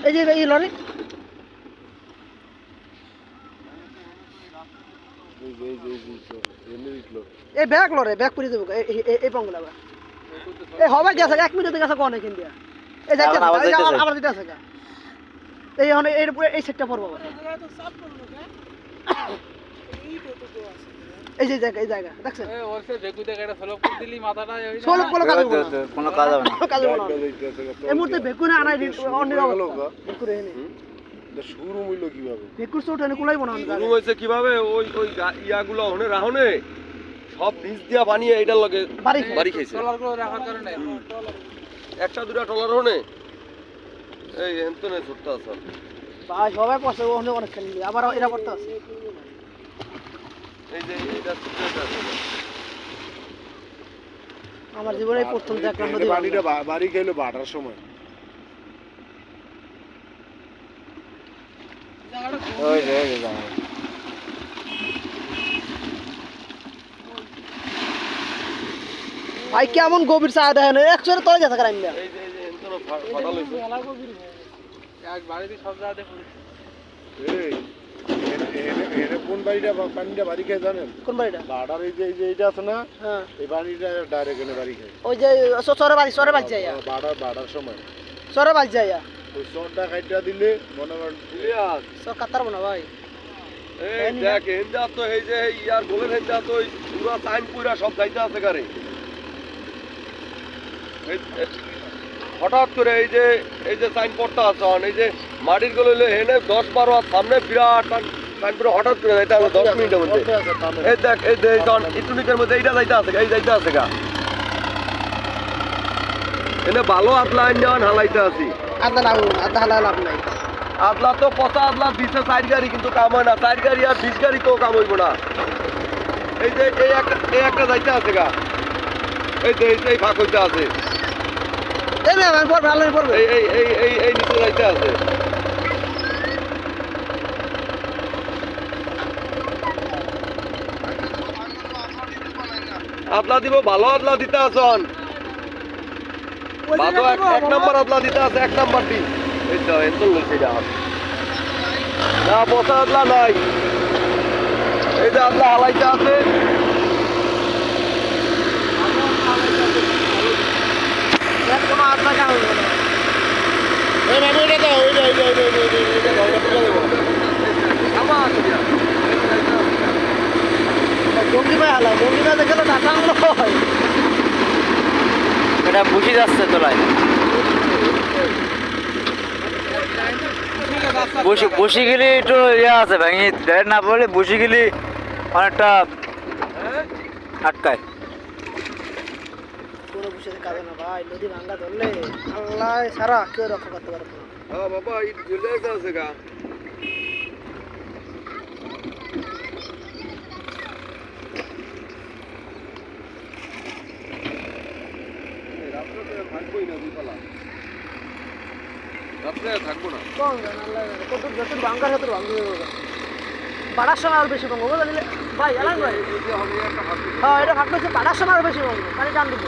এই যে এই লরি এই ব্যাগ লরে ব্যাগ করে দেবো এই পঙ্গলা বা এই হবে গেছে 1 মিনিটে গেছে কোন এখান দিয়া এই যাচ্ছে আবার দিতে আছে গা এই মানে এর উপরে এই সেটটা পড়বো এই যে জায়গা এই জায়গা দেখছেন এই ওরসে বেগু জায়গাটা ফলক করে দিলি মাথাটা ওই সব কোনো কাজ হবে না কোনো কাজ হবে না কাজ হবে না এই মুহূর্তে বেগুনে আনাই অন্য অবস্থা বেগুনে এনে শুরু হইল কিভাবে বেগুন চোট এনে কুলাই বনা শুরু হয়েছে কিভাবে ওই ইয়াগুলো হনে রাহনে সব বীজ দিয়া বানিয়ে এইটার লগে বাড়ি খাইছে টলার করে রাখার কারণে একটা দুটা টলার হনে এই এন্তনে ছুটতে আছে ভাই সবাই পয়সা ওখানে অনেক খেলি আবার এরা করতে আছে এই যে এইটা ছুটতে আছে আমার জীবনে প্রথম দেখলাম নদী বাড়িটা বাড়ি গেল বাটার সময় ওই রে যা ভাই কেমন গভীর চা দেখেন 100 তলে যেতে করাই না এই যে এন্তনে ফাটাল হইছে এক বাড়িতে সব জায়গাতে পড়েছে এই এনে কোন বাড়িটা পানিটা বাড়ি খায় জানেন কোন বাড়িটা বাটার এই যে এইটা আছে না হ্যাঁ এই বাড়িটা ডাইরেক্ট এনে বাড়ি খায় ওই যে সরে বাড়ি যাইয়া বাটার সময় সরে বাড়ি যাইয়া ওই চরটা কাইটা দিলে মনে করেন ইলিয়াস সব কাতার বনা ভাই এই দেখ এন্দা তো এই যে ইয়ার গোলের হেন্দা তো পুরো টাইম পুরা সব যাইতে আছে গারে হঠাৎ করে এই যে সাইন পড়তে আছে এই যে মাটির গলে হেনে 10-12 আর সামনে বিরাট টাইম পুরো হঠাৎ করে যাইতে আছে 10 মিনিটের মধ্যে এই দেখ এই যে ইটুনিকের মধ্যে এইটা যাইতে আছে এই যাইতে আছে গা এনে ভালো আদলা ইন্ডিয়ান হালাইতে আছি আদা হালা লাভ নাই আদলা তো পচা আদলা দিছে 4 গাড়ি কিন্তু কাম হয় না 4 গাড়ি আর 20 গাড়ি তো কাম হইব না এই যে এই একটা যাইতে আছে গা এই যে এই ফাঁক হইতে আছে এই না আমি পড় ভালো পড়বে এই নিচে যাইতে আছে আদলা দিব ভালো আদলা দিতে আছেন ভালো এক নাম্বার আদলা দিতে আছে 1 নাম্বার দি এই তো এন্তল লইছে যা না পচা আদলা নাই এই যে আদলা হালাইতে আছে কোনো আদা কাম হবে না এই না এটা দাও আমার জঙ্গি ভাই হালা জঙ্গি ভাই দেখলে টাকা হয় এটা বুঝি যাচ্ছে তোলায় বসি গেলে একটু ইয়ে আছে ভাঙি দেড় না পড়লে বসি গেলে অনেকটা আটকায় কোনো বসে কাঁদে না ভাই নদী ভাঙ্গা ধরলে আল্লাহ সারা কেউ রক্ষা করতে পারবে না হ্যাঁ বাবা ইট জ্বলে আছে গা রাত্রে থাকবো না কোন জানে আল্লাহ জানে কত যত ভাঙ্গার হাতে ভাঙ্গা হবে বাড়ার সময় আর বেশি ভাঙ্গা বুঝলে ভাই এলাই ভাই হ্যাঁ এটা ভাগ করছে বাড়ার সময় আর বেশি ভাঙ্গা মানে জান দিব